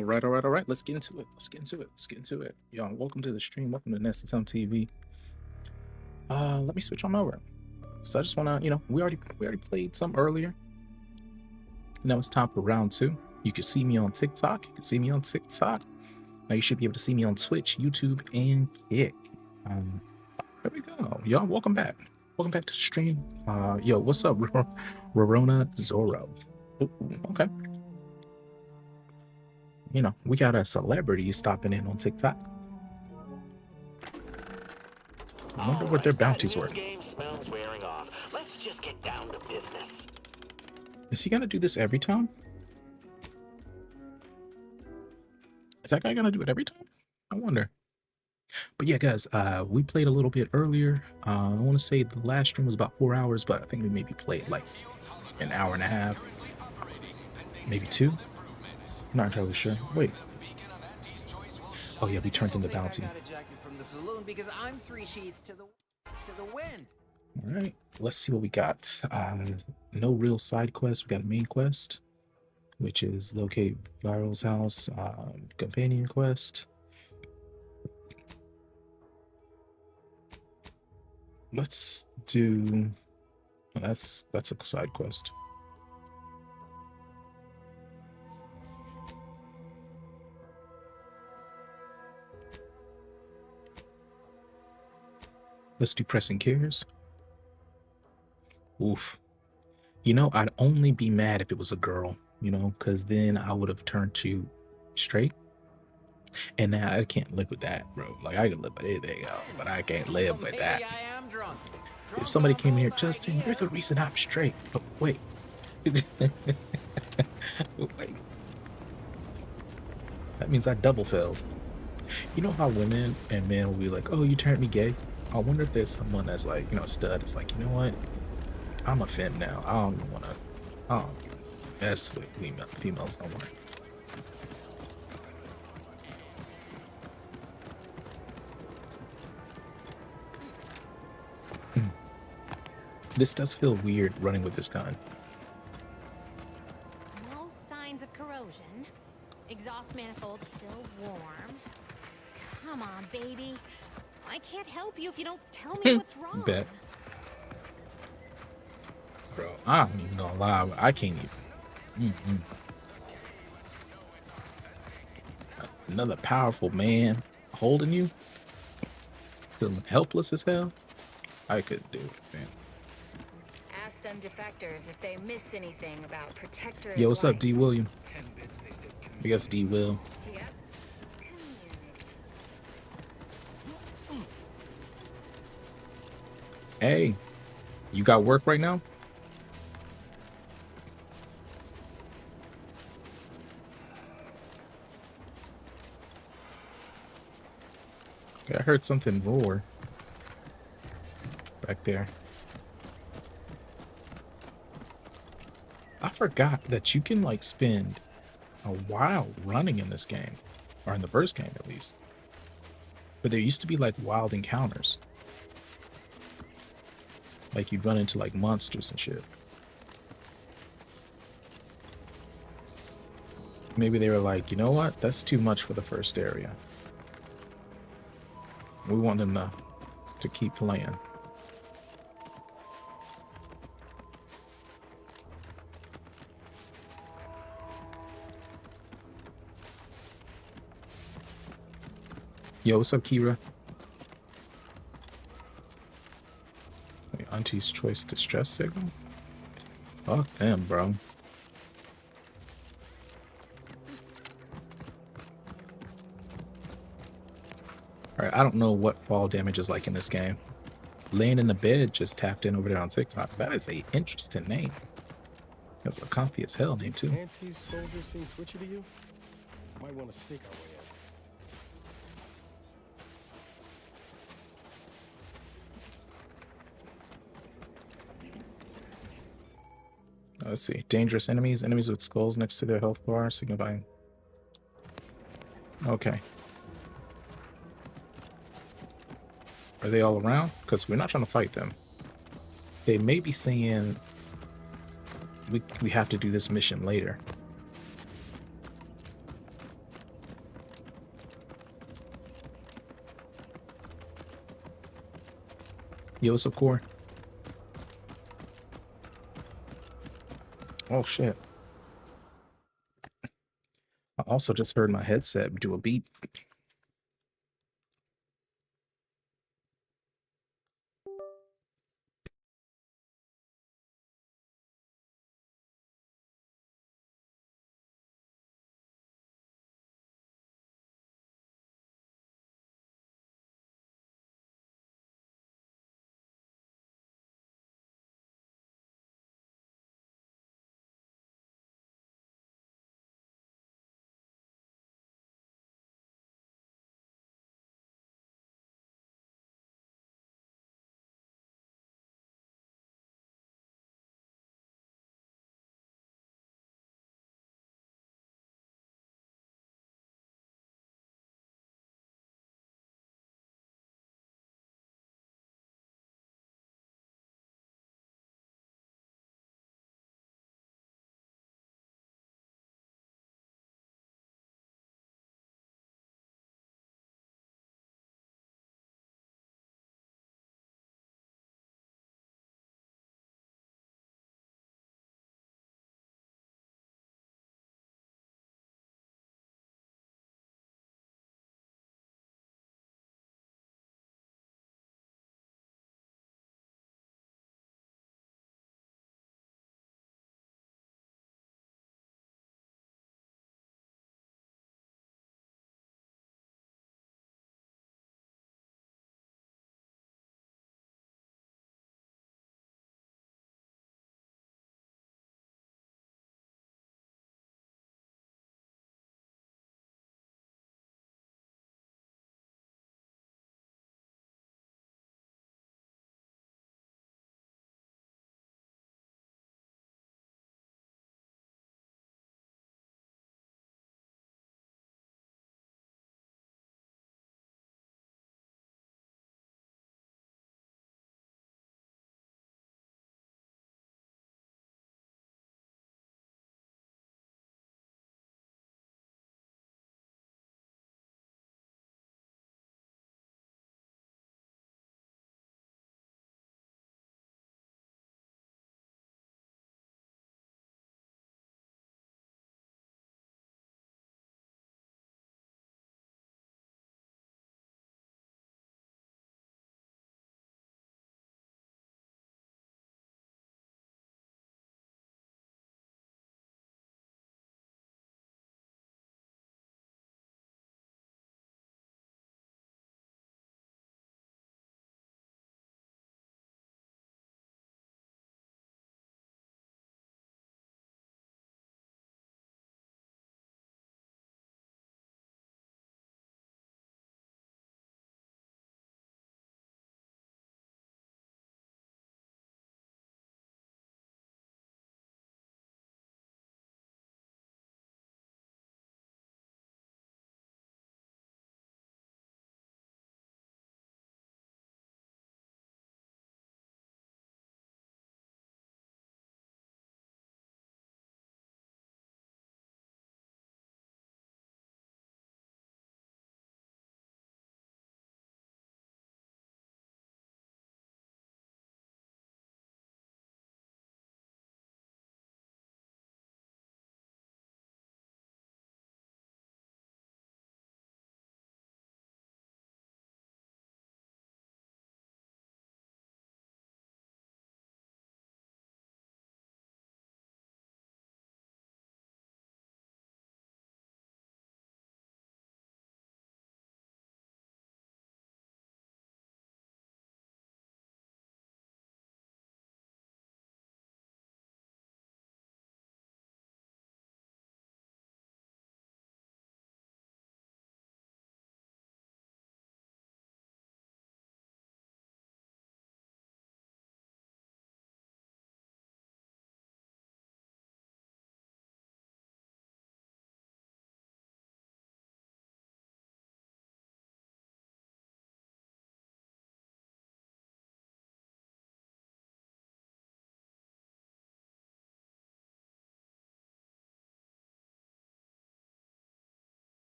All right. Let's get into it. Let's get into it. Yo, welcome to the stream. Welcome to Nested Tone TV. Let me switch on over. So I just wanna, we already played some earlier. Now it's time for round 2. You can see me on TikTok. Now you should be able to see me on Twitch, YouTube, and Kick. There we go. Y'all, welcome back. Welcome back to the stream. Yo, what's up, Rorona Zorro? Ooh, okay. We got a celebrity stopping in on TikTok. I wonder what their bounties were. Game smells wearing off. Let's just get down to business. Is he gonna do this every time? Is that guy gonna do it every time? I wonder. But yeah, guys, we played a little bit earlier. I want to say the last stream was about 4 hours, but I think we maybe played like an hour and a half, maybe 2. I'm not entirely sure. Wait. Oh yeah, we turned in the bounty. All right, let's see what we got. No real side quest. We got a main quest, which is locate Viral's house. Companion quest. Let's do. Oh, that's a side quest. Let's do pressing cares. Oof. I'd only be mad if it was a girl, because then I would have turned you straight. And now I can't live with that, bro. Like, I can live with anything else, but I can't live with that. If somebody came here, Justin, you're the reason I'm straight. But wait. Wait. That means I double failed. You know how women and men will be like, oh, you turned me gay? I wonder if there's someone that's like, a stud. It's like, you know what? I'm a femme now. I don't even want to mess with females no more. This does feel weird running with this gun. No signs of corrosion. Exhaust manifold still warm. Come on, baby. I can't help you if you don't tell me what's wrong. Bet. Bro, I'm even gonna lie. I can't even. Another powerful man holding you. Feeling helpless as hell. I couldn't do it, man. Ask them defectors if they miss anything about Protector. Yo, what's up, D. William? I guess D. Will. Yep. Hey, you got work right now? Okay, I heard something roar back there. I forgot that you can like spend a while running in this game, or in the first game at least. But there used to be like wild encounters. Like you'd run into like monsters and shit. Maybe they were like, you know what? That's too much for the first area. We want them to keep playing. Yo, what's up, Kira? Auntie's choice distress signal? Fuck them, bro. Alright, I don't know what fall damage is like in this game. Laying in the bed just tapped in over there on TikTok. That is a interesting name. That's a comfy as hell name too. Auntie's soldiers seem twitchy to you? Might want to sneak our way in. Let's see. Dangerous enemies. Enemies with skulls next to their health bar signifying. Okay. Are they all around? Because we're not trying to fight them. They may be saying we have to do this mission later. Yo, what's up, Core? Oh shit. I also just heard my headset do a beep.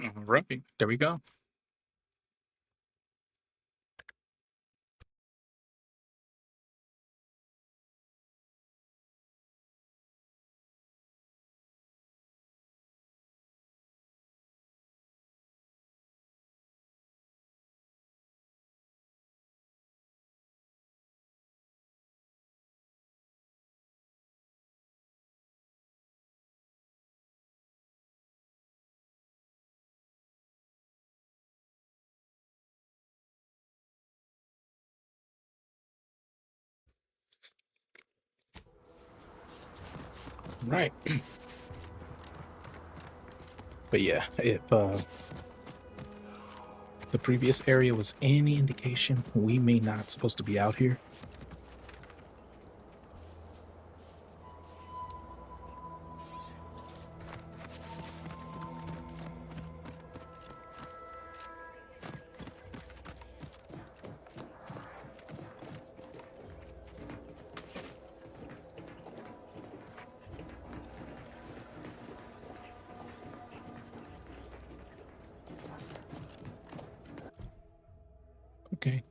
All right, there we go. Right. But yeah, if the previous area was any indication, we may not supposed to be out here. Okay.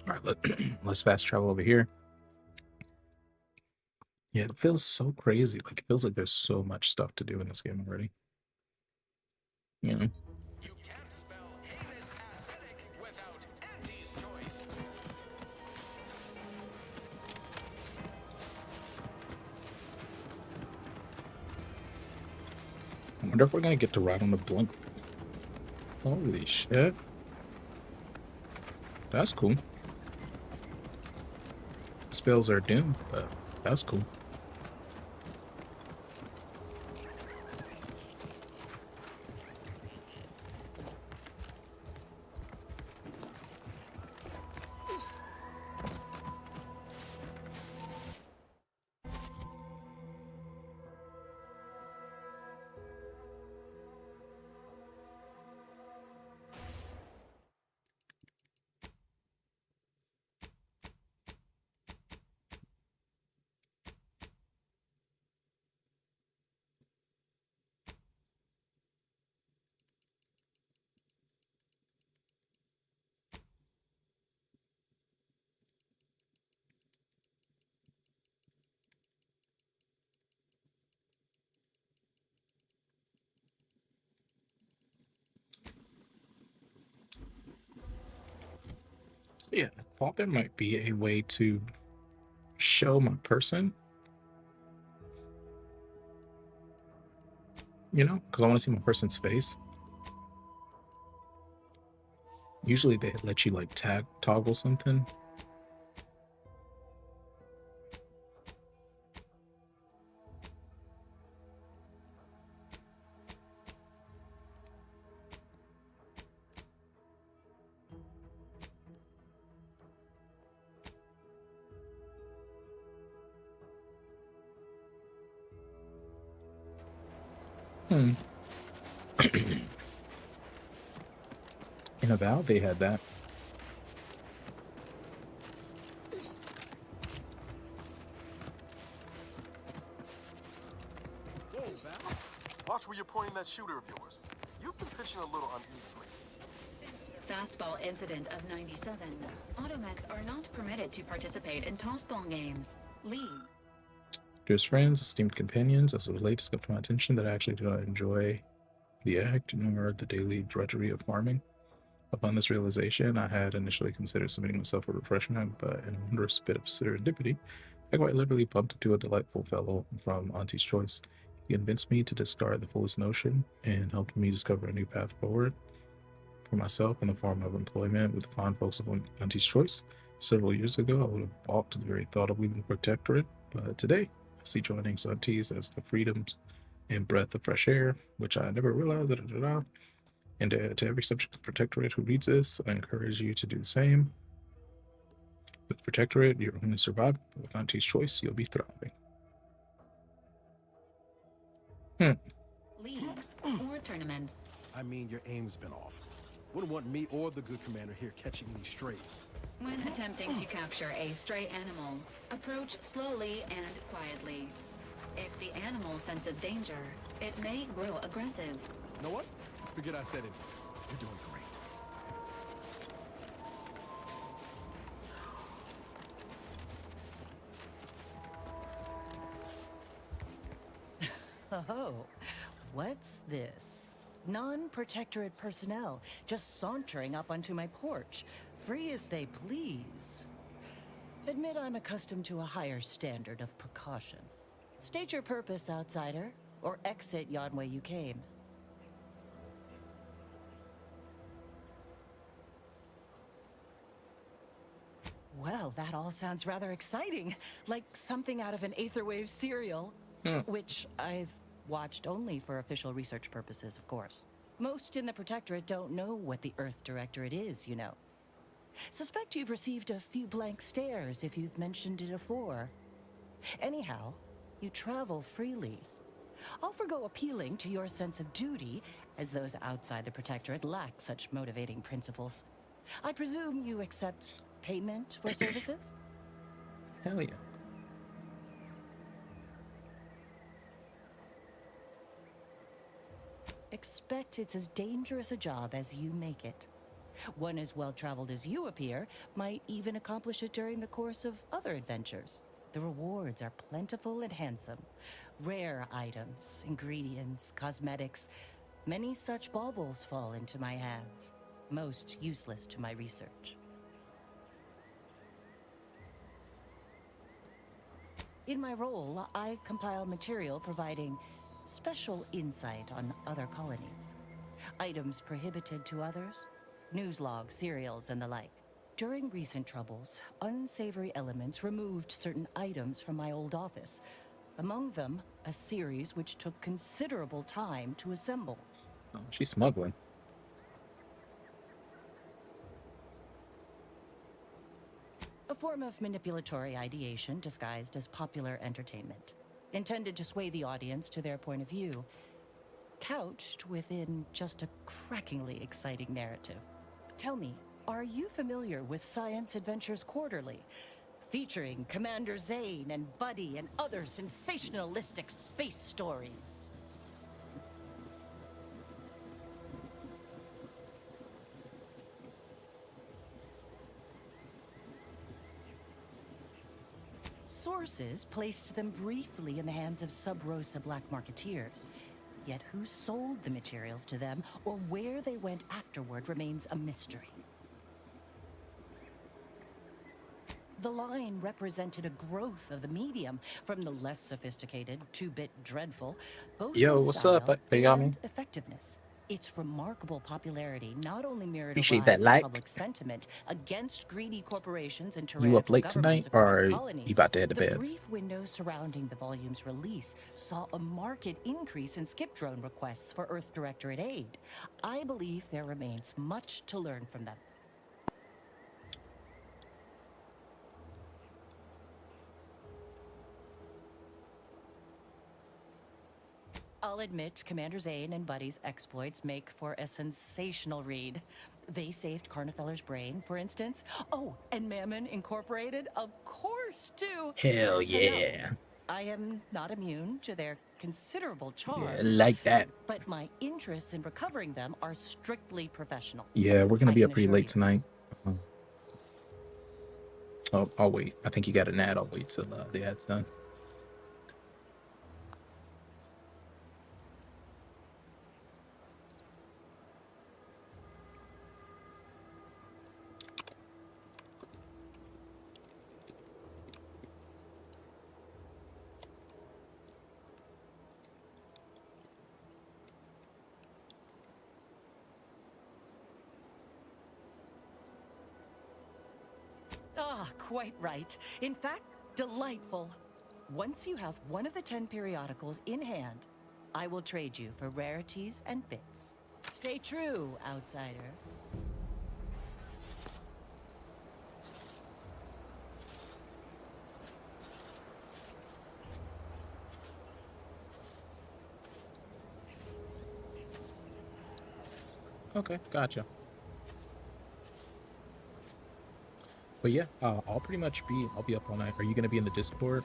All right, let's fast travel over here. Yeah, it feels so crazy. Like it feels like there's so much stuff to do in this game already. You know? You can't spell heinous acidic without Auntie's choice. I wonder if we're gonna get to ride on the blink. Holy shit. That's cool. Spells are doomed, but that's cool. Yeah, I thought there might be a way to show my person, you know, because I want to see my person's face. Usually they let you like toggle something. Hmm. In Avowed, they had that. Whoa, Val. Watch where you're pointing that shooter of yours. You've been pitching a little unevenly. Fastball incident of 97. Automechs are not permitted to participate in tossball games. Leave. Dearest friends, esteemed companions, as of late, it's come to my attention that I actually do not enjoy the act nor the daily drudgery of farming. Upon this realization, I had initially considered submitting myself for refreshment, but in a wondrous bit of serendipity, I quite literally bumped into a delightful fellow from Auntie's Choice. He convinced me to discard the foolish notion and helped me discover a new path forward for myself in the form of employment with the fine folks of Auntie's Choice. Several years ago, I would have balked at the very thought of leaving the protectorate, but today, See joining Suntees as the freedoms and breath of fresh air, which I never realized. And to every subject of Protectorate who reads this, I encourage you to do the same. With Protectorate, you're only surviving. With Auntie's choice, you'll be thriving. Leagues or tournaments. I mean, your aim's been off. Wouldn't want me or the good commander here catching any strays. When attempting to capture a stray animal, approach slowly and quietly. If the animal senses danger, it may grow aggressive. You know what? Forget I said it. You're doing great. Oh, what's this? Non-protectorate personnel just sauntering up onto my porch, free as they please. Admit I'm accustomed to a higher standard of precaution. State your purpose, outsider, or exit yon way you came. Well, that all sounds rather exciting, like something out of an Aetherwave serial, which I've watched only for official research purposes, of course. Most in the Protectorate don't know what the Earth Directorate is, you know. Suspect you've received a few blank stares if you've mentioned it afore. Anyhow, you travel freely. I'll forgo appealing to your sense of duty, as those outside the Protectorate lack such motivating principles. I presume you accept payment for services? Hell yeah. Expect it's as dangerous a job as you make it. One as well-traveled as you appear might even accomplish it during the course of other adventures. The rewards are plentiful and handsome. Rare items, ingredients, cosmetics. Many such baubles fall into my hands, most useless to my research. In my role, I compile material providing special insight on other colonies. Items prohibited to others, news logs, serials, and the like. During recent troubles, unsavory elements removed certain items from my old office. Among them, a series which took considerable time to assemble. Oh, she's smuggling. A form of manipulatory ideation disguised as popular entertainment, intended to sway the audience to their point of view, couched within just a crackingly exciting narrative. Tell me, are you familiar with Science Adventures Quarterly, featuring Commander Zane and Buddy and other sensationalistic space stories? Sources placed them briefly in the hands of Sub-Rosa black marketeers. Yet who sold the materials to them or where they went afterward remains a mystery. The line represented a growth of the medium from the less sophisticated, two-bit dreadful, both Yo, in what's style up, Bayami? and effectiveness. Its remarkable popularity not only mirrored Appreciate a that rise in like. public sentiment against greedy corporations and You tyrannical up late governments tonight, across or colonies. you about to head to The bed? brief window surrounding the volume's release saw a marked increase in skip drone requests for Earth Directorate aid. I believe there remains much to learn from them. I'll admit, Commander Zane and Buddy's exploits make for a sensational read. They saved Carnifeller's brain, for instance. Oh, and Mammon Incorporated, of course, too. Hell So no, yeah. I am not immune to their considerable charms. Yeah, like that. But my interests in recovering them are strictly professional. Yeah, we're gonna I be can up pretty assure late you. tonight. Oh, I'll wait. I think you got an ad. I'll wait till the ad's done. Ah, quite right. In fact, delightful. Once you have one of the 10 periodicals in hand, I will trade you for rarities and bits. Stay true, outsider. Okay, gotcha. But yeah, I'll pretty much I'll be up all night. Are you gonna be in the Discord?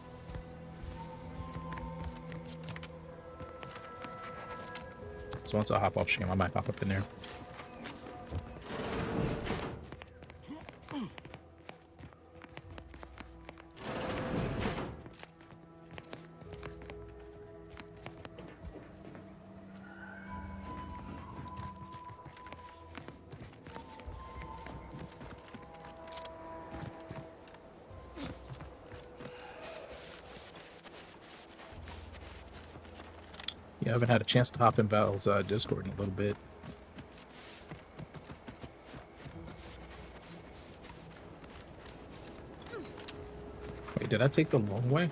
So once I hop off stream, I might pop up in there. Yeah, I haven't had a chance to hop in Val's Discord in a little bit. Wait, did I take the long way?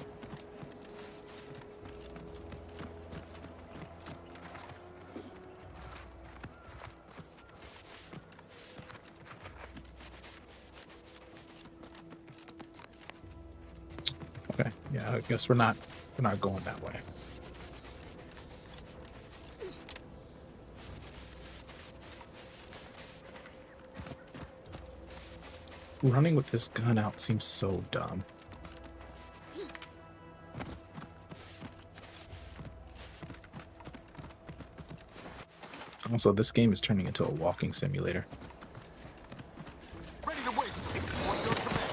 Okay, yeah, I guess we're not going that way. Running with this gun out seems so dumb. Also, this game is turning into a walking simulator. Ready to waste. On your command.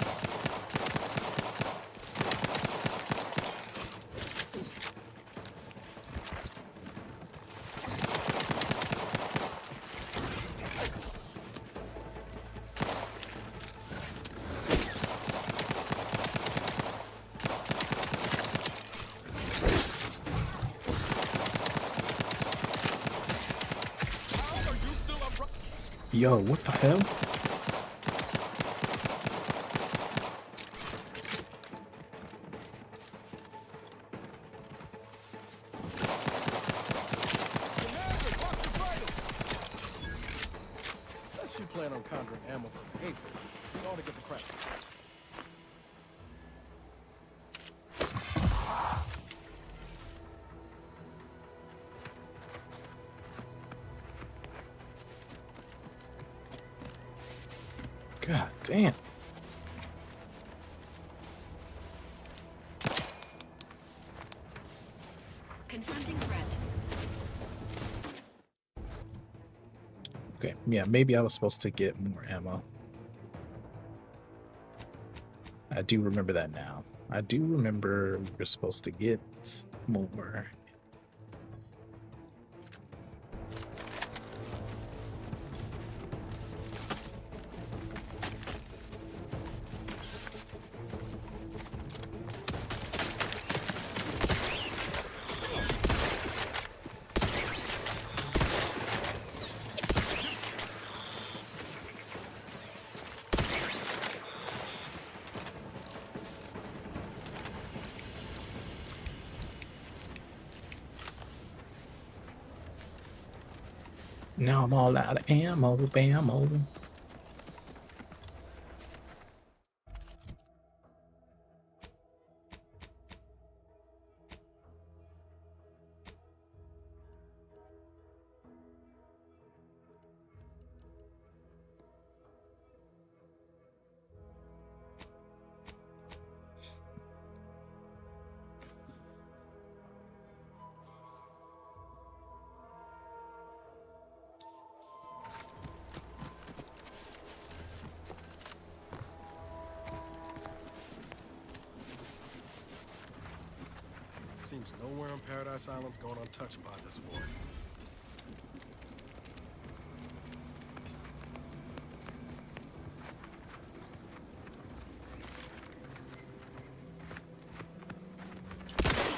Yo, what the hell? Unless you plan on conjuring ammo from the hateful, you ought to get the crack. God damn. Confronting threat. Okay, yeah, maybe I was supposed to get more ammo. I do remember that now. I do remember we're supposed to get more. Now I'm all out of ammo, bammo. Seems nowhere on Paradise Island's going untouched by this war.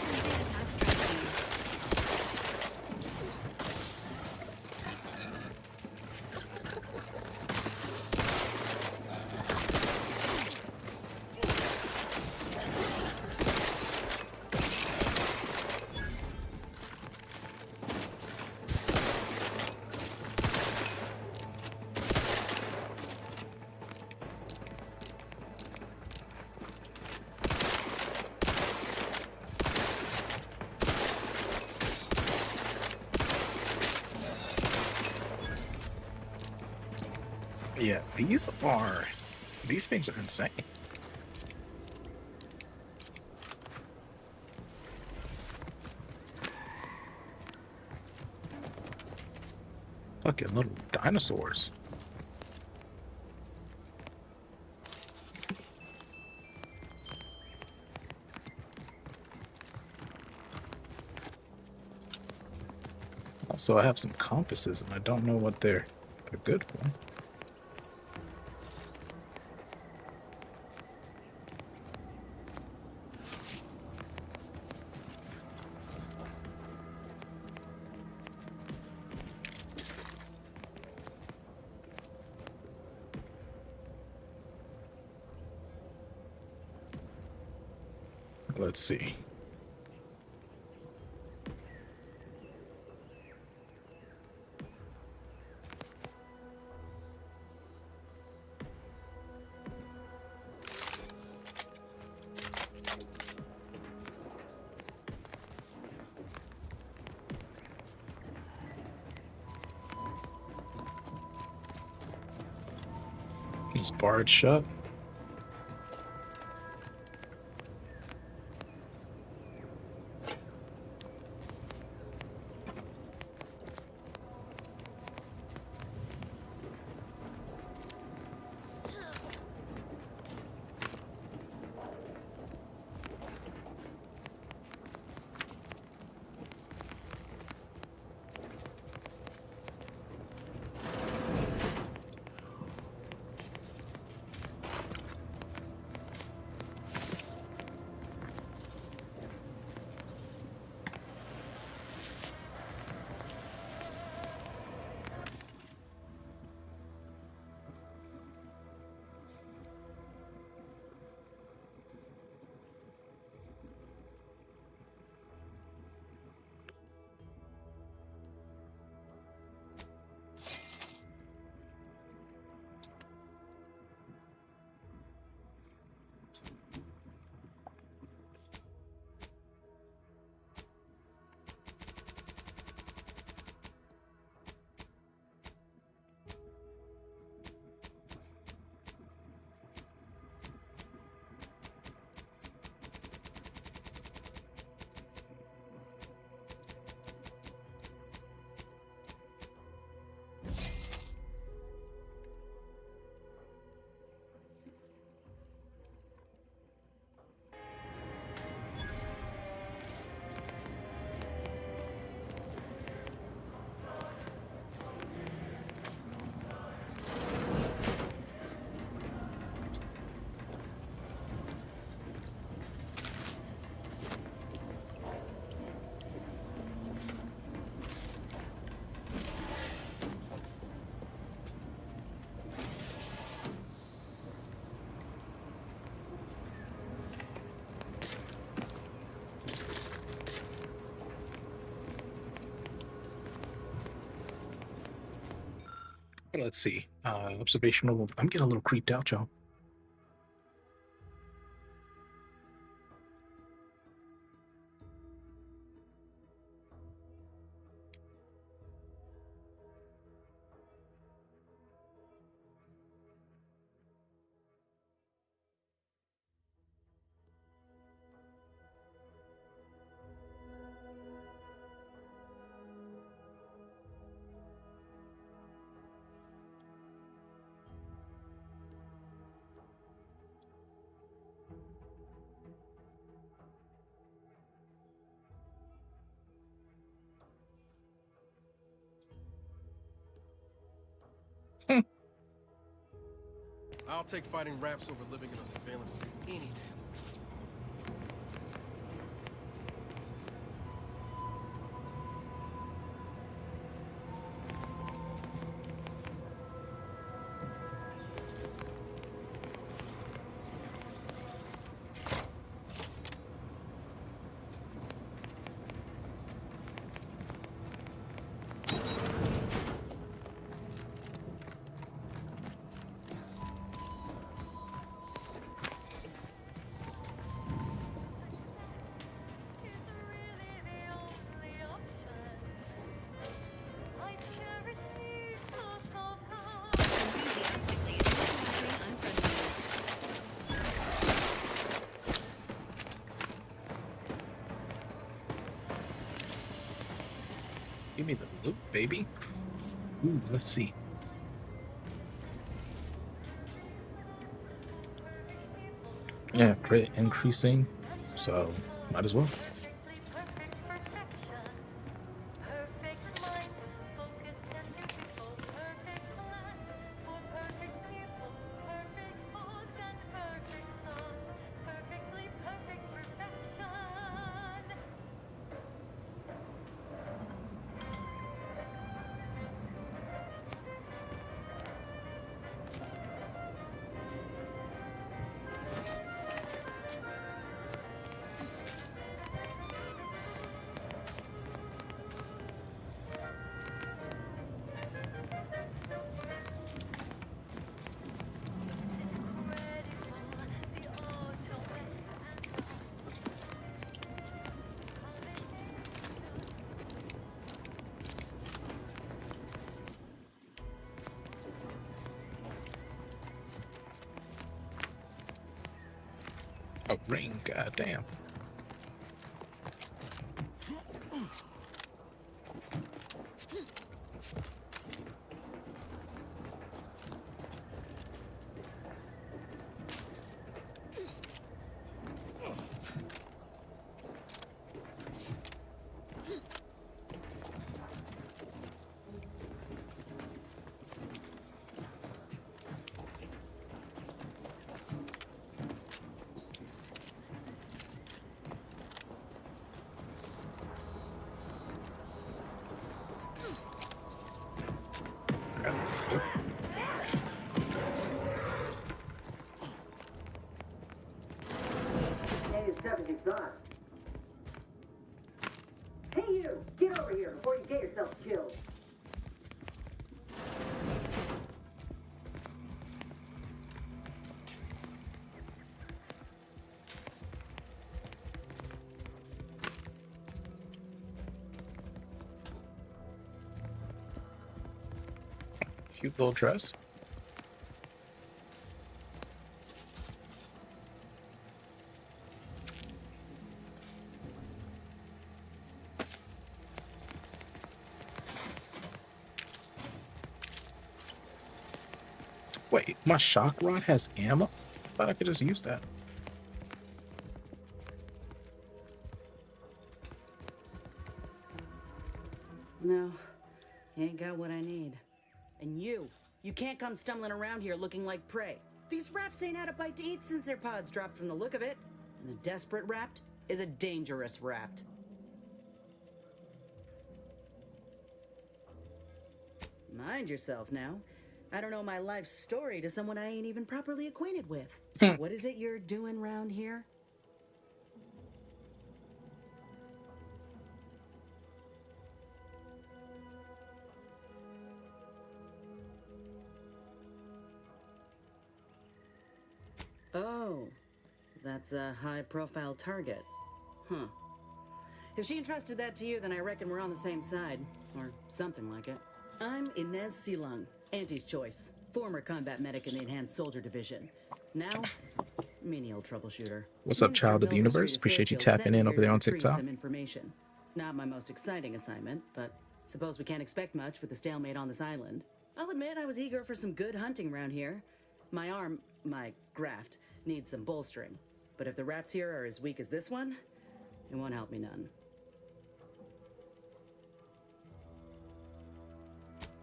Sequencing attack strategies. Yeah, these things are insane. Fucking little dinosaurs. Also, I have some compasses, and I don't know what they're good for. Let's see. Is barred shut? Let's see. Observational. I'm getting a little creeped out, y'all. I'll take fighting raps over living in a surveillance state any day. Give me the loot, baby. Ooh, let's see. Yeah, credit increasing, so might as well. A ring, goddamn. Hey you! Get over here before you get yourself killed! Cute little dress. Wait, my shock rod has ammo? Thought I could just use that. No, you ain't got what I need. And you can't come stumbling around here looking like prey. These raps ain't had a bite to eat since their pods dropped from the look of it. And a desperate rapt is a dangerous rapt. Mind yourself now. I don't know my life story to someone I ain't even properly acquainted with. What is it you're doing round here? Oh, that's a high-profile target. Huh. If she entrusted that to you, then I reckon we're on the same side. Or something like it. I'm Inez Silung, Auntie's choice. Former combat medic in the Enhanced Soldier Division. Now, menial troubleshooter. What's up, child of the universe? Appreciate you tapping in over there on TikTok. Some information. Not my most exciting assignment, but suppose we can't expect much with the stalemate on this island. I'll admit I was eager for some good hunting around here. My arm, my graft, needs some bolstering. But if the raps here are as weak as this one, it won't help me none.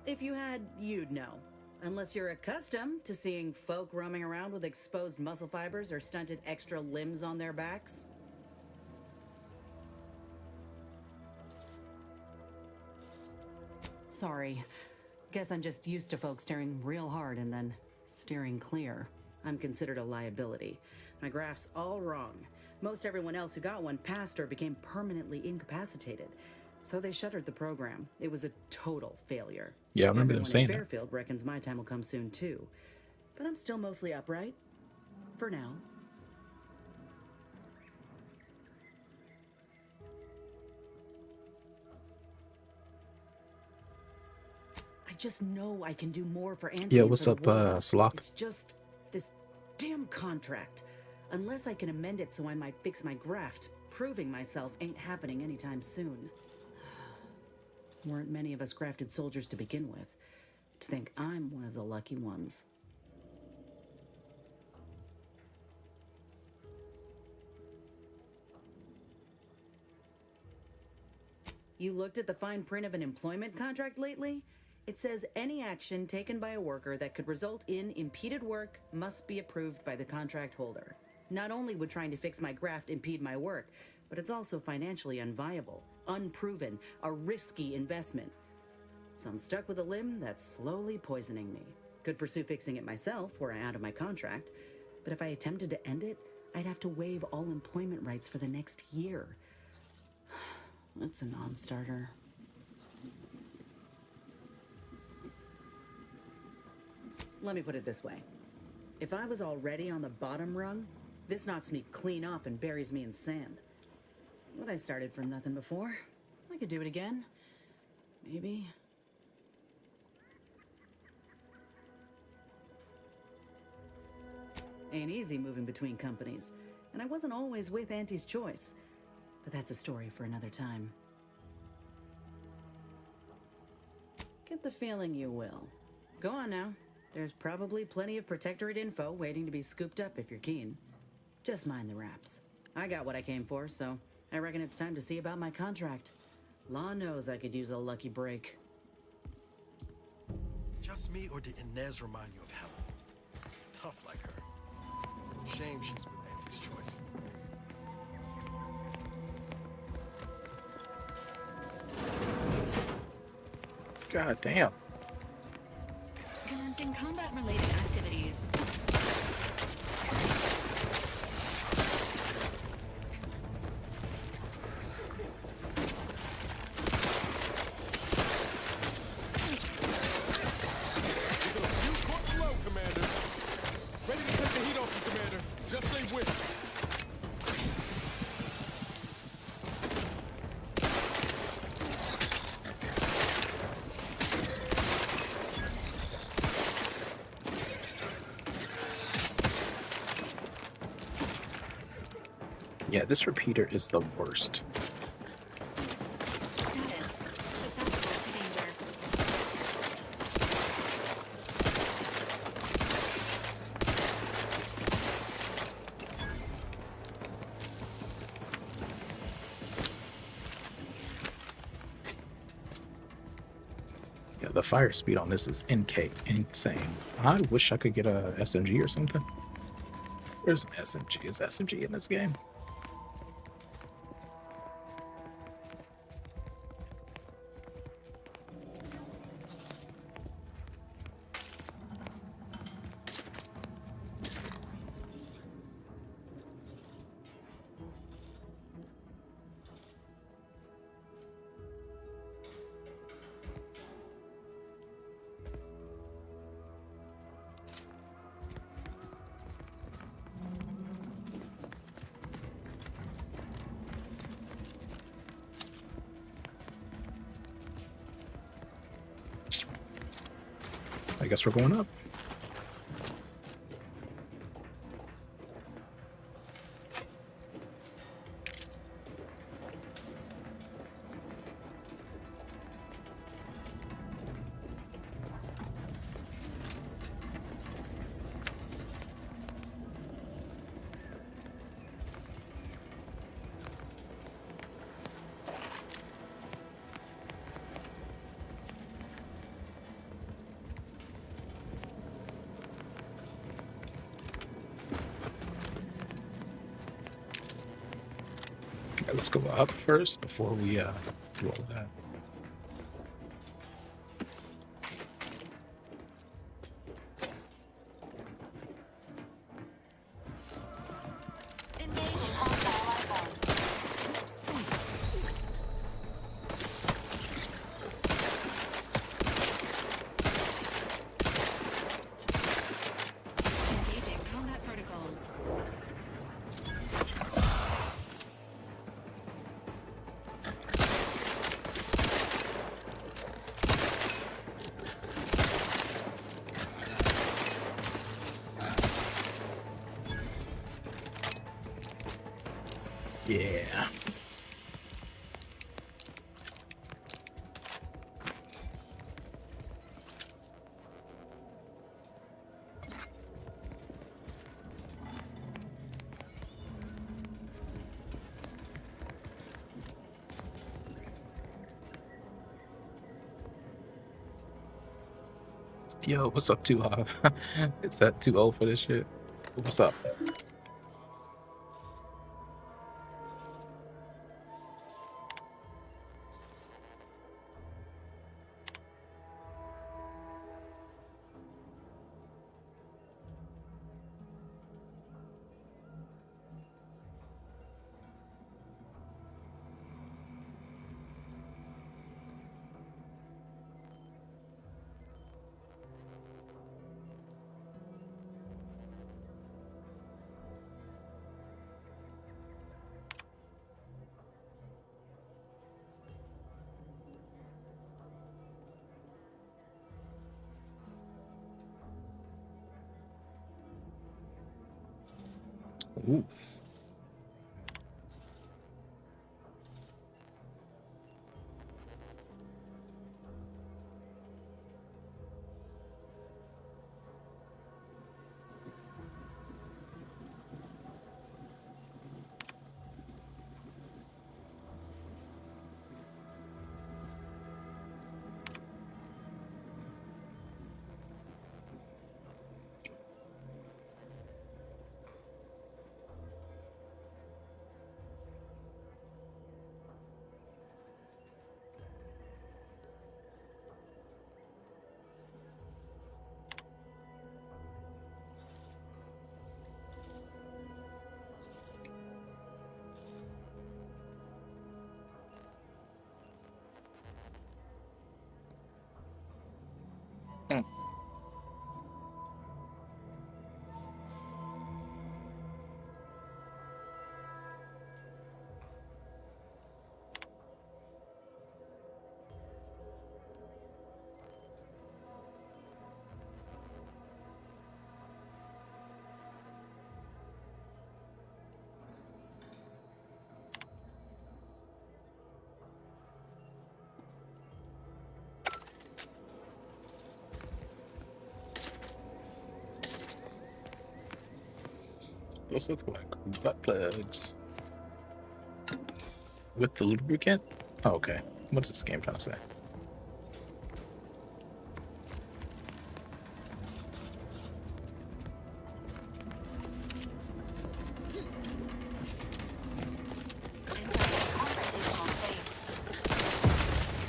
If you had, you'd know. Unless you're accustomed to seeing folk roaming around with exposed muscle fibers or stunted extra limbs on their backs. Sorry. Guess I'm just used to folks staring real hard and then steering clear. I'm considered a liability. My graph's all wrong. Most everyone else who got one passed or became permanently incapacitated. So they shuttered the program. It was a total failure. Yeah, I remember them saying that. Fairfield reckons my time will come soon too. But I'm still mostly upright. For now. I just know I can do more for Auntie. Yeah, what's up, Sloth? It's just this damn contract. Unless I can amend it so I might fix my graft, proving myself ain't happening anytime soon. Weren't many of us crafted soldiers to begin with. To think I'm one of the lucky ones. You looked at the fine print of an employment contract lately? It says any action taken by a worker that could result in impeded work must be approved by the contract holder. Not only would trying to fix my graft impede my work, but it's also financially unviable, unproven, a risky investment. So I'm stuck with a limb that's slowly poisoning me. Could pursue fixing it myself were I out of my contract, but if I attempted to end it, I'd have to waive all employment rights for the next year. That's a non-starter. Let me put it this way. If I was already on the bottom rung, this knocks me clean off and buries me in sand. But I started from nothing before. I could do it again. Maybe. Ain't easy moving between companies, and I wasn't always with Auntie's choice. But that's a story for another time. Get the feeling you will. Go on now. There's probably plenty of Protectorate info waiting to be scooped up if you're keen. Just mind the wraps. I got what I came for, so I reckon it's time to see about my contract. Law knows I could use a lucky break. Just me, or did Inez remind you of Helen? Tough like her. Shame she's with Auntie's choice. God damn. Commencing combat-related activities. Low, Commander. Ready to take the heat off you, Commander. Just say when. Yeah, this repeater is the worst. Status. Susceptible to danger. Yeah, the fire speed on this is insane. I wish I could get a SMG or something. Where's an SMG? Is SMG in this game? I guess we're going up. Okay, let's go up first before we do all that. Engaging hostile life form. Engaging combat protocols. Yeah. Yo, what's up, Too High? Is that too old for this shit? What's up? Ooh. Hmm. Those look like butt plugs. With the lubricant? Oh, okay. What's this game trying to say?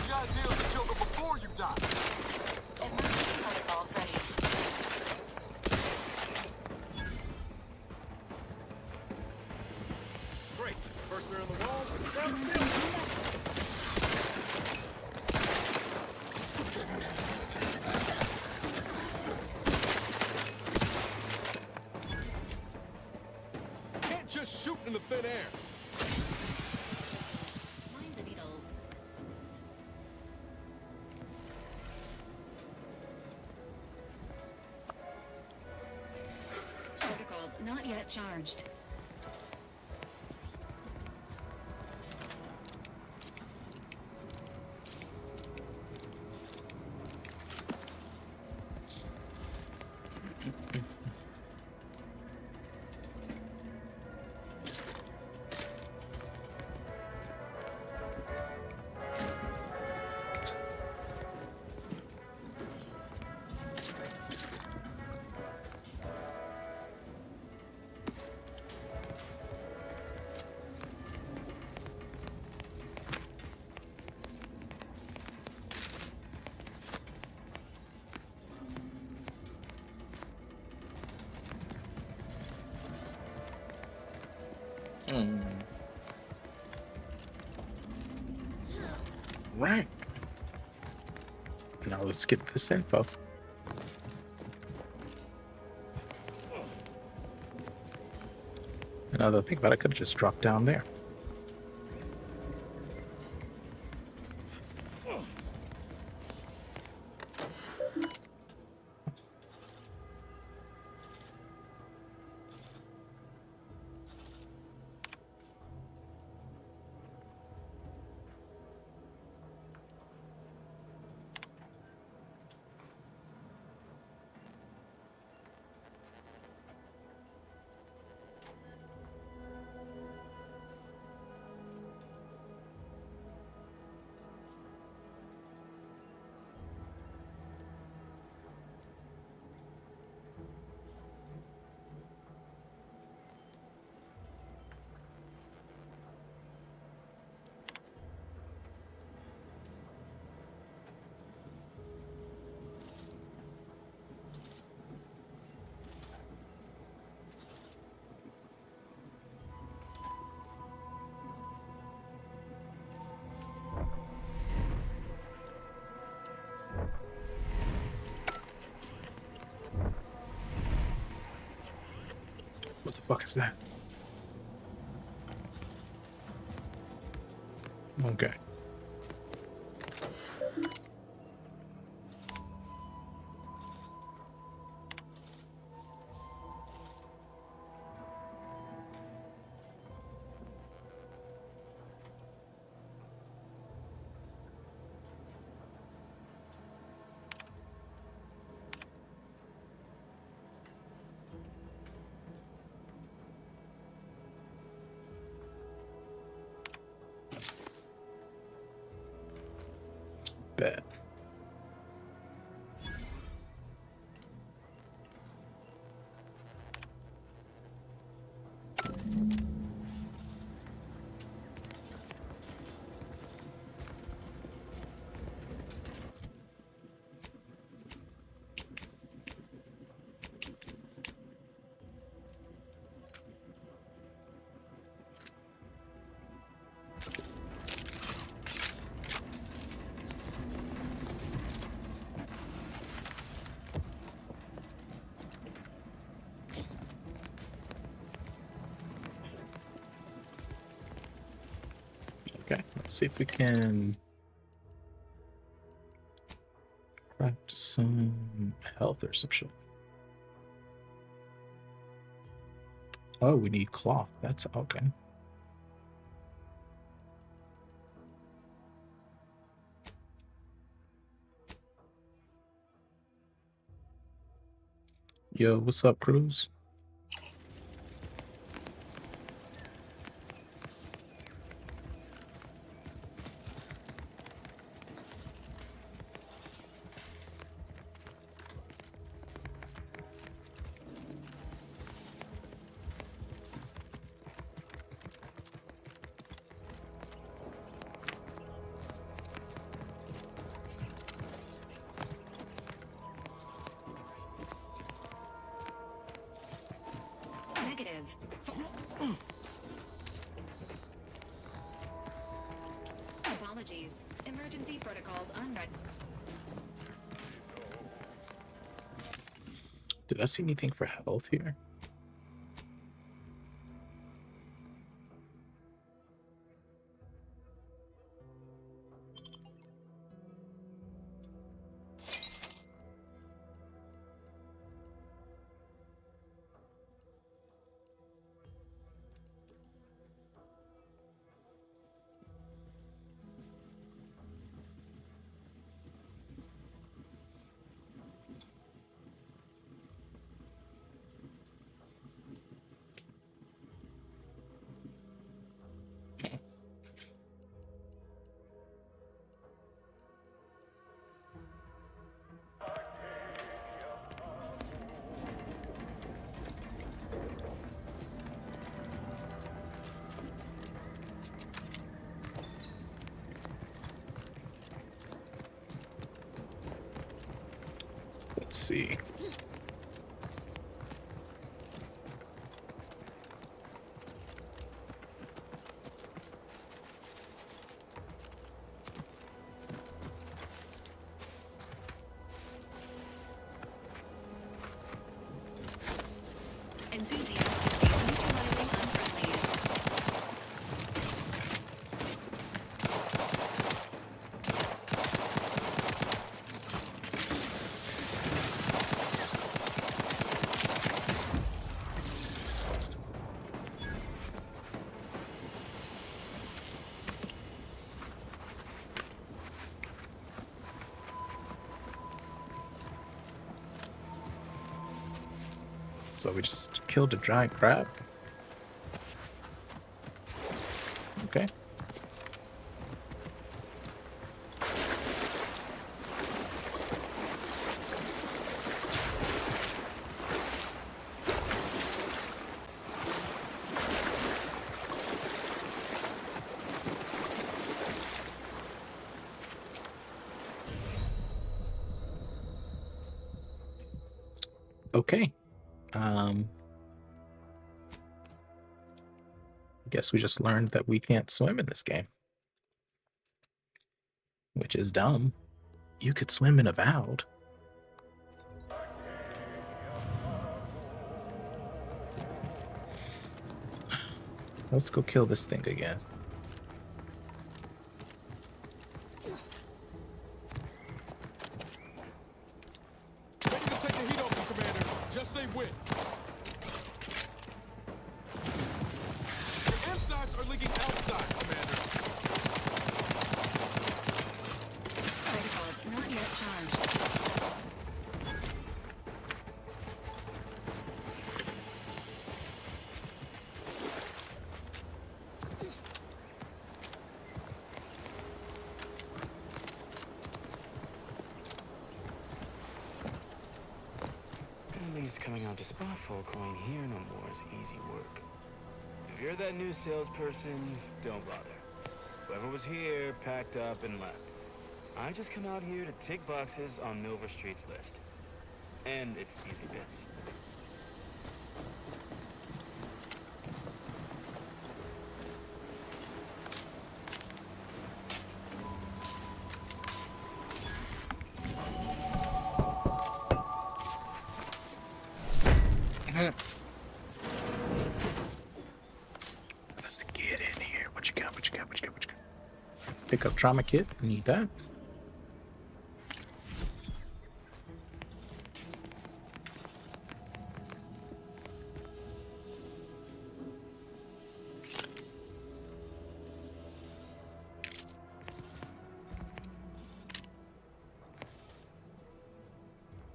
You gotta deal with the Joker before you die. Emergency protocols ready. Great. First they're in the walls, now the ceilings. Can't just shoot in the thin air. Mind the needles. Protocols not yet charged. Right. Now let's get this info. Another thing about it, I could have just dropped down there. What the fuck is that? Okay. Bet. Okay, let's see if we can craft some health or some shit. Oh, we need cloth. That's okay. Yo, what's up, Cruz? Negative. Apologies. Emergency protocols unread. Did I see anything for health here? Let's see. Enthusiastically neutralizing unfriendlies. So we just killed a giant crab. Okay. Okay. I guess we just learned that we can't swim in this game, which is dumb. You could swim in Avowed. Let's go kill this thing again. Ready to take the heat off you, Commander. Just say when. The insides are leaking outside, Commander. Protocols not yet charged. At least coming out to spot folk going here no more is easy work. If you're that new salesperson, don't bother. Whoever was here packed up and left. I just come out here to tick boxes on Nova Street's list. And it's easy bits. Let's get in here. What you got? What you got? What you got? What you got? Pick up trauma kit. Need that.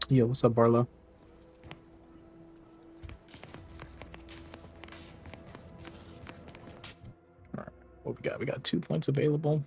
Yo, what's up, Barlow? All right, what we got? We got 2 points available.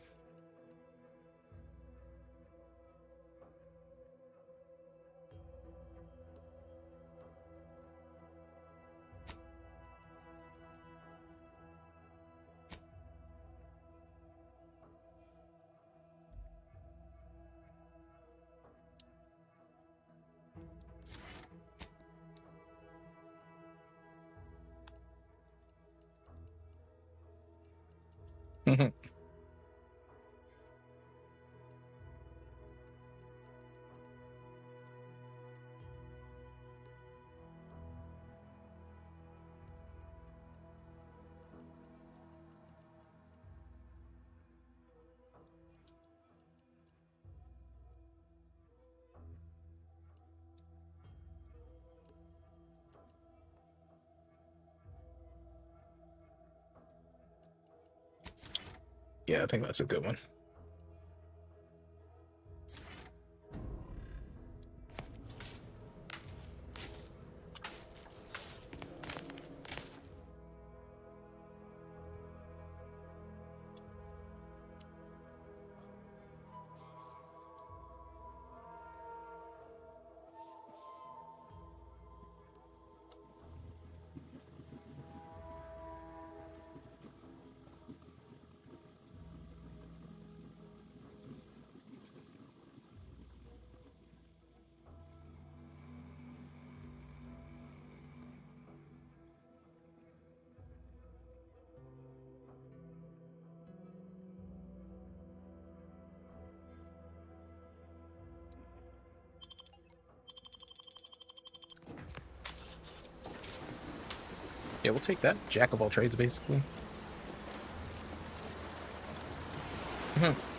Yeah, I think that's a good one. Yeah, we'll take that. Jack of all trades, basically.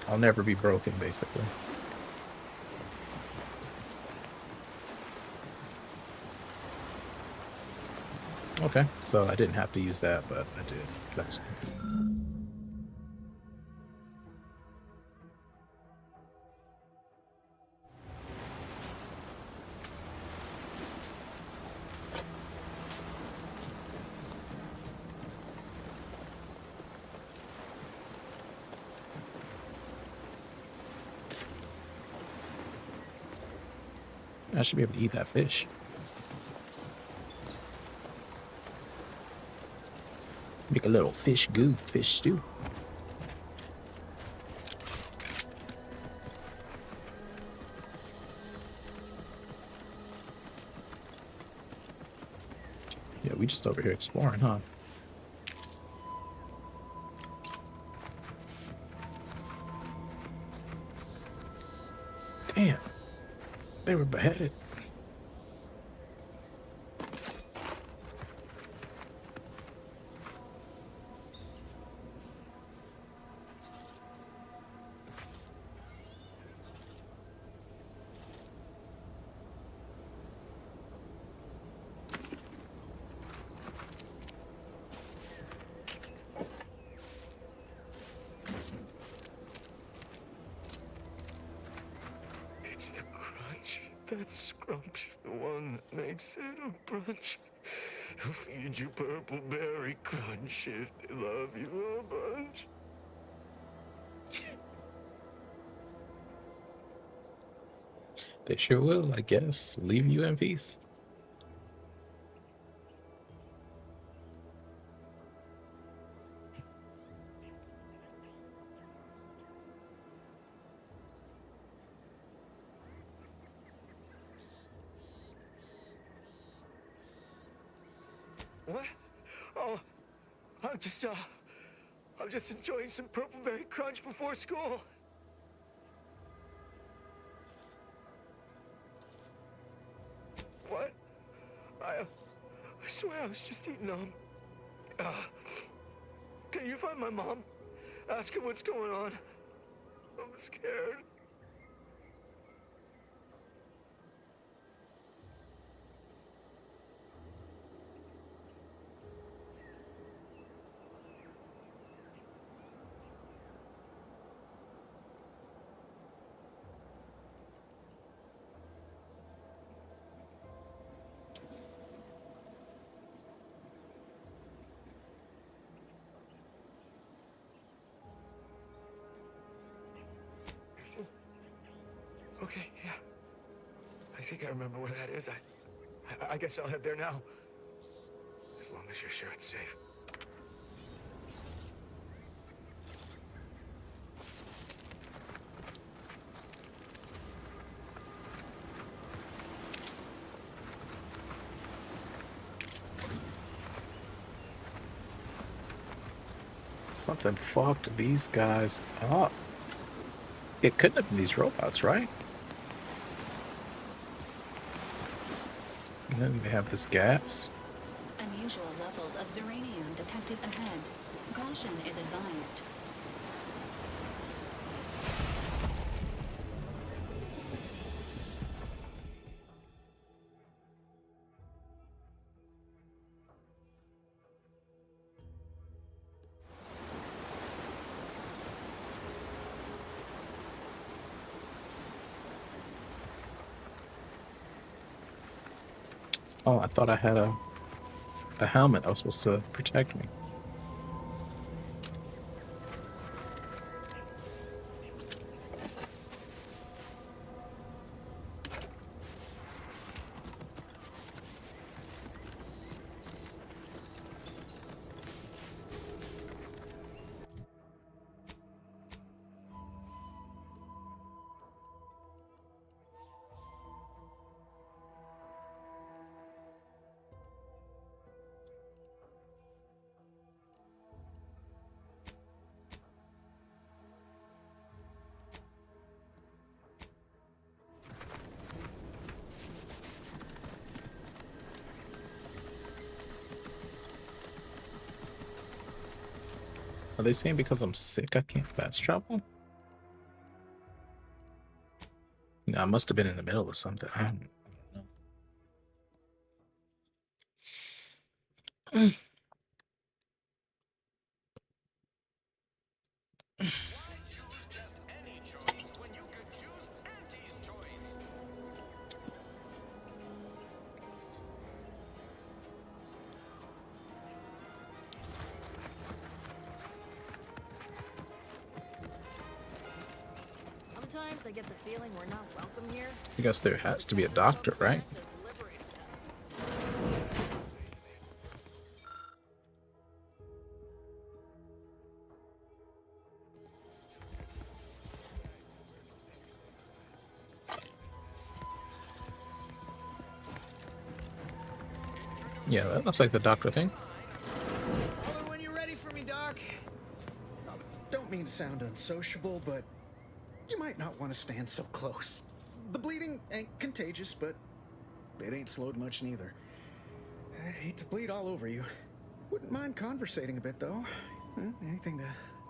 I'll never be broken, basically. Okay, so I didn't have to use that, but I did. That's I should be able to eat that fish. Make a little fish goo, fish stew. Yeah, we just over here exploring, huh? Damn. They were beheaded. It's the crunch. That scrunch. The one that makes it a brunch. They'll feed you purple berry crunch if they love you a bunch. They sure will, I guess. Leave you in peace. What? Oh, I'm just enjoying some purple berry crunch before school. What? I swear I was just eating them. Can you find my mom? Ask her what's going on. I'm scared. Okay, yeah. I think I remember where that is. I guess I'll head there now. As long as you're sure it's safe. Something fucked these guys up. It couldn't have been these robots, right? And then they have this gas. Unusual levels of uranium detected ahead. Caution is advised. Oh, I thought I had a helmet that was supposed to protect me. Are they saying because I'm sick I can't fast travel? No, I must have been in the middle of something. I don't know. Sometimes I get the feeling we're not welcome here. I guess there has to be a doctor, right? Yeah, that looks like the doctor thing. Call her when you're ready for me, Doc. Don't mean to sound unsociable, but you might not want to stand so close. The bleeding ain't contagious, but it ain't slowed much neither. I hate to bleed all over you. Wouldn't mind conversating a bit, though. Anything to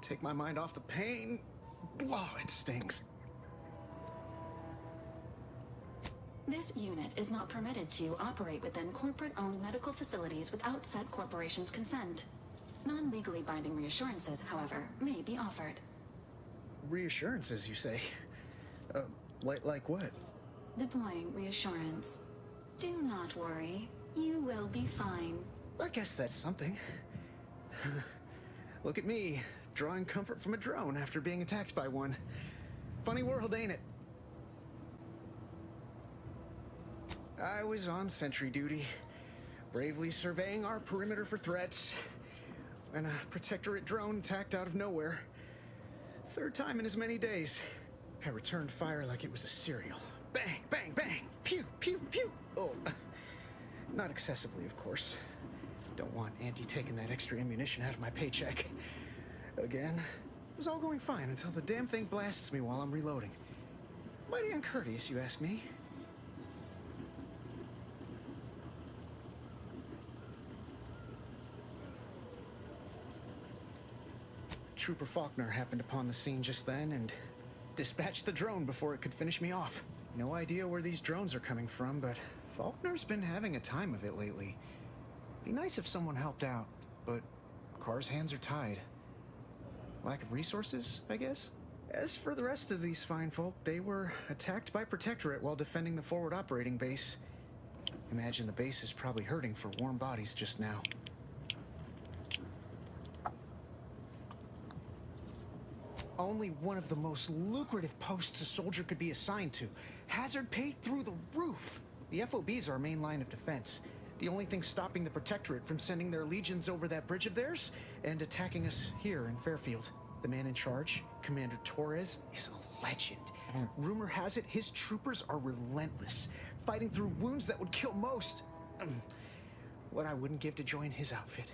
take my mind off the pain. Oh, it stings. This unit is not permitted to operate within corporate-owned medical facilities without said corporation's consent. Non-legally binding reassurances, however, may be offered. Reassurances, you say? Like what? Deploying reassurance. Do not worry. You will be fine. I guess that's something. Look at me, drawing comfort from a drone after being attacked by one. Funny world, ain't it? I was on sentry duty, bravely surveying our perimeter for threats, when a protectorate drone attacked out of nowhere. Third time in as many days. I returned fire like it was a cereal. Bang, bang, bang! Pew, pew, pew! Oh, not excessively, of course. Don't want Auntie taking that extra ammunition out of my paycheck. Again, it was all going fine until the damn thing blasts me while I'm reloading. Mighty uncourteous, you ask me. Trooper Faulkner happened upon the scene just then and dispatched the drone before it could finish me off. No idea where these drones are coming from, but Faulkner's been having a time of it lately. Be nice if someone helped out, but Carr's hands are tied. Lack of resources, I guess? As for the rest of these fine folk, they were attacked by Protectorate while defending the forward operating base. Imagine the base is probably hurting for warm bodies just now. Only one of the most lucrative posts a soldier could be assigned to. Hazard pay through the roof. The FOB's our main line of defense. The only thing stopping the Protectorate from sending their legions over that bridge of theirs and attacking us here in Fairfield. The man in charge, Commander Torres, is a legend. Rumor has it his troopers are relentless, fighting through wounds that would kill most. What I wouldn't give to join his outfit.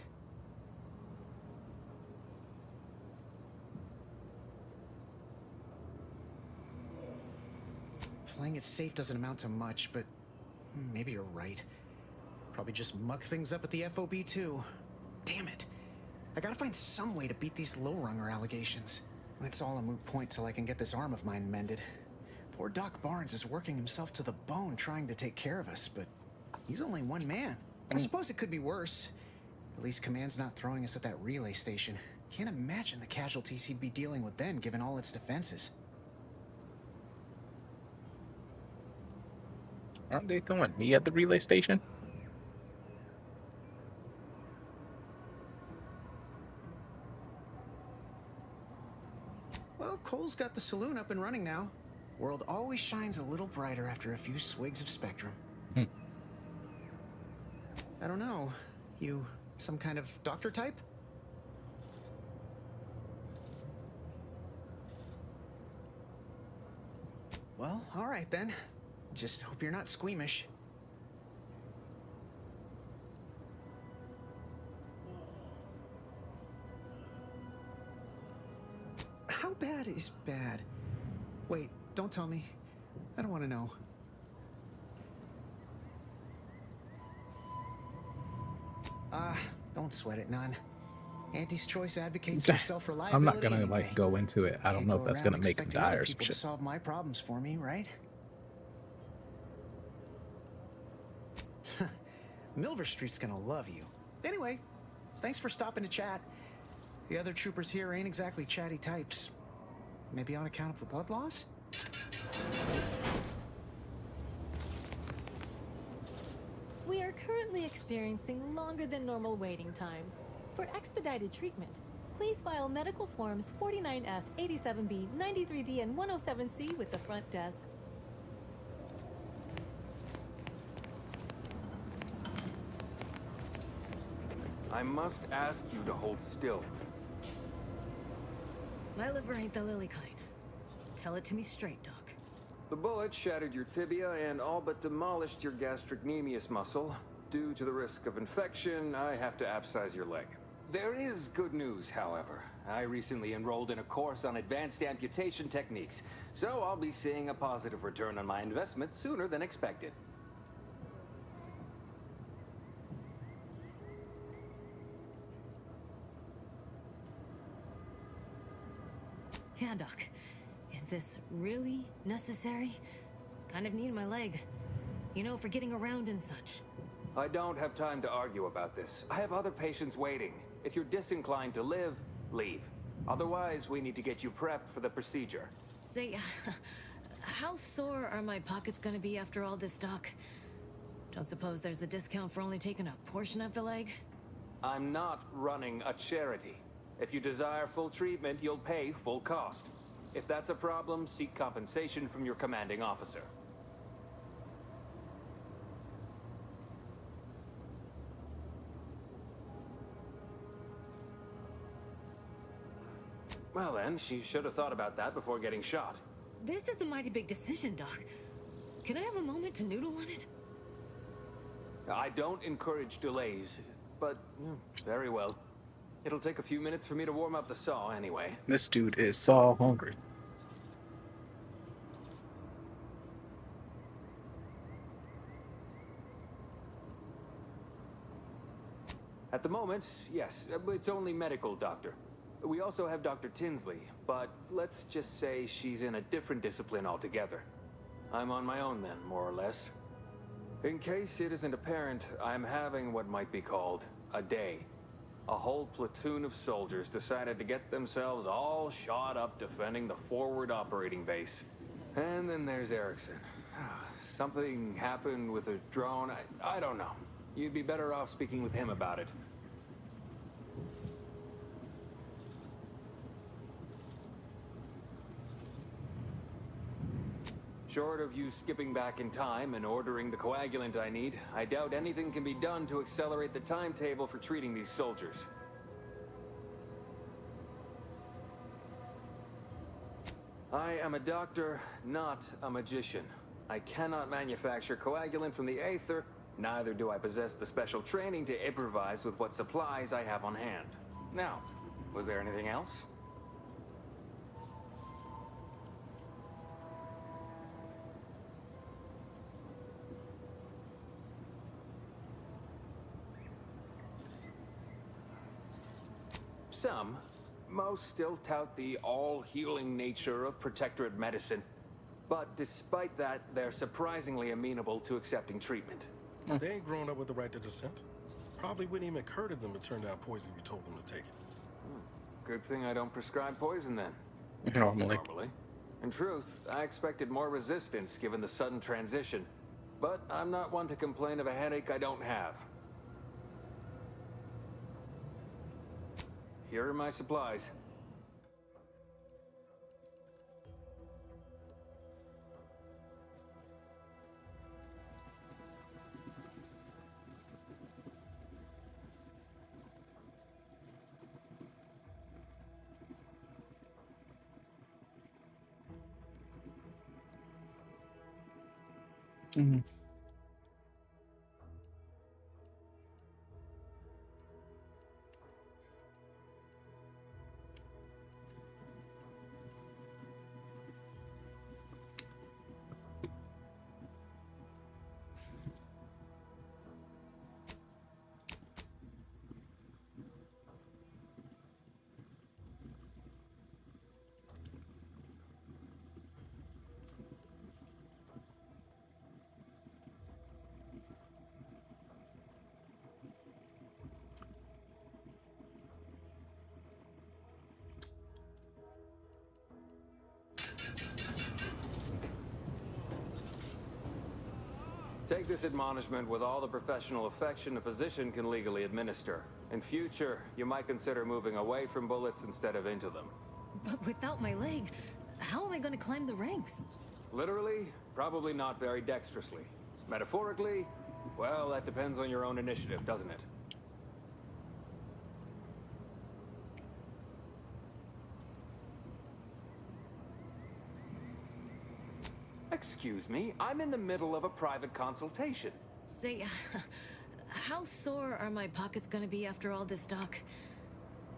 Playing it safe doesn't amount to much, but maybe you're right. Probably just muck things up at the FOB too. Damn it. I gotta find some way to beat these low-runger allegations. It's all a moot point till I can get this arm of mine mended. Poor Doc Barnes is working himself to the bone trying to take care of us, but he's only one man. I suppose it could be worse. At least Command's not throwing us at that relay station. Can't imagine the casualties he'd be dealing with then, given all its defenses. Aren't they throwing me at the relay station? Well, Cole's got the saloon up and running now. World always shines a little brighter after a few swigs of Spectrum. I don't know. You some kind of doctor type? Well, all right then. Just hope you're not squeamish. How bad is bad? Wait, don't tell me. I don't want to know. Don't sweat it, none. Auntie's choice advocates for self-reliability. I'm not gonna anyway. like go into it. I don't know if that's gonna make him die or some shit. shit. Solve my problems for me, right? Milver Street's gonna love you. Anyway, thanks for stopping to chat. The other troopers here ain't exactly chatty types. Maybe on account of the blood loss? We are currently experiencing longer than normal waiting times. For expedited treatment, please file medical forms 49F, 87B, 93D, and 107C with the front desk. I must ask you to hold still. My liver ain't the lily kind. Tell it to me straight, Doc. The bullet shattered your tibia and all but demolished your gastrocnemius muscle. Due to the risk of infection, I have to abscise your leg. There is good news, however. I recently enrolled in a course on advanced amputation techniques, so I'll be seeing a positive return on my investment sooner than expected. Yeah, Doc. Is this really necessary? Kind of need my leg. You know, for getting around and such. I don't have time to argue about this. I have other patients waiting. If you're disinclined to live, leave. Otherwise, we need to get you prepped for the procedure. Say, How sore are my pockets gonna be after all this, Doc? Don't suppose there's a discount for only taking a portion of the leg? I'm not running a charity. If you desire full treatment, you'll pay full cost. If that's a problem, seek compensation from your commanding officer. Well then, she should have thought about that before getting shot. This is a mighty big decision, Doc. Can I have a moment to noodle on it? I don't encourage delays, but very well. It'll take a few minutes for me to warm up the saw anyway. This dude is so hungry. At the moment, yes, it's only medical, Doctor. We also have Dr. Tinsley, but let's just say she's in a different discipline altogether. I'm on my own then, more or less. In case it isn't apparent, I'm having what might be called a day. A whole platoon of soldiers decided to get themselves all shot up defending the forward operating base. And then there's Erickson. Something happened with a drone. I don't know. You'd be better off speaking with him about it. Short of you skipping back in time and ordering the coagulant I need, I doubt anything can be done to accelerate the timetable for treating these soldiers. I am a doctor, not a magician. I cannot manufacture coagulant from the aether, neither do I possess the special training to improvise with what supplies I have on hand. Now, was there anything else? Some. Most still tout the all-healing nature of protectorate medicine. But despite that, they're surprisingly amenable to accepting treatment. They ain't grown up with the right to dissent. Probably wouldn't even occur to them to turn down poison if you told them to take it. Good thing I don't prescribe poison then. Normally. In truth, I expected more resistance given the sudden transition. But I'm not one to complain of a headache I don't have. Here are my supplies. Mm-hmm. Take this admonishment with all the professional affection a physician can legally administer. In future, you might consider moving away from bullets instead of into them. But without my leg, how am I gonna climb the ranks? Literally, probably not very dexterously. Metaphorically, well, that depends on your own initiative, doesn't it? Excuse me, I'm in the middle of a private consultation. Say, how sore are my pockets gonna be after all this, Doc?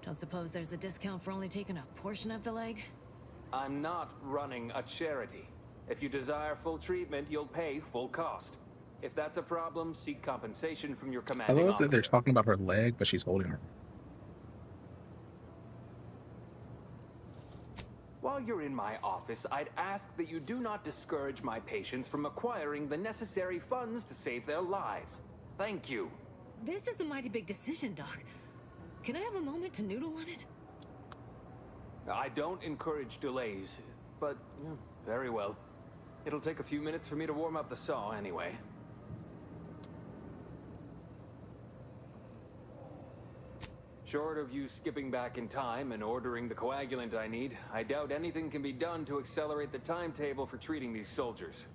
Don't suppose there's a discount for only taking a portion of the leg? I'm not running a charity. If you desire full treatment, you'll pay full cost. If that's a problem, seek compensation from your I commanding love that they're officer. talking about her leg, but she's holding her. While you're in my office, I'd ask that you do not discourage my patients from acquiring the necessary funds to save their lives. Thank you. This is a mighty big decision, Doc. Can I have a moment to noodle on it? I don't encourage delays, but very well. It'll take a few minutes for me to warm up the saw anyway. Short of you skipping back in time and ordering the coagulant I need, I doubt anything can be done to accelerate the timetable for treating these soldiers.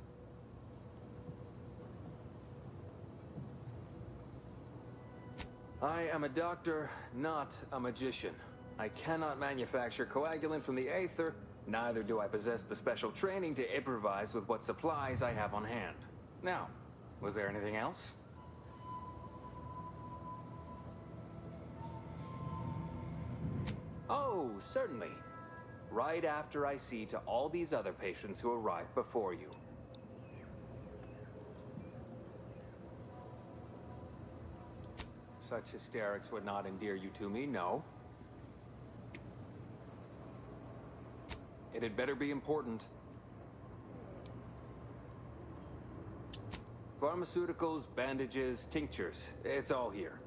I am a doctor, not a magician. I cannot manufacture coagulant from the aether, neither do I possess the special training to improvise with what supplies I have on hand. Now, was there anything else? Oh, certainly. Right after I see to all these other patients who arrive before you. Such hysterics would not endear you to me, no. It had better be important. Pharmaceuticals, bandages, tinctures. It's all here.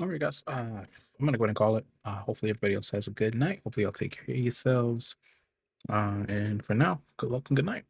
All right, guys. I'm gonna go ahead and call it. Hopefully, everybody else has a good night. Hopefully, y'all take care of yourselves. And for now, good luck and good night.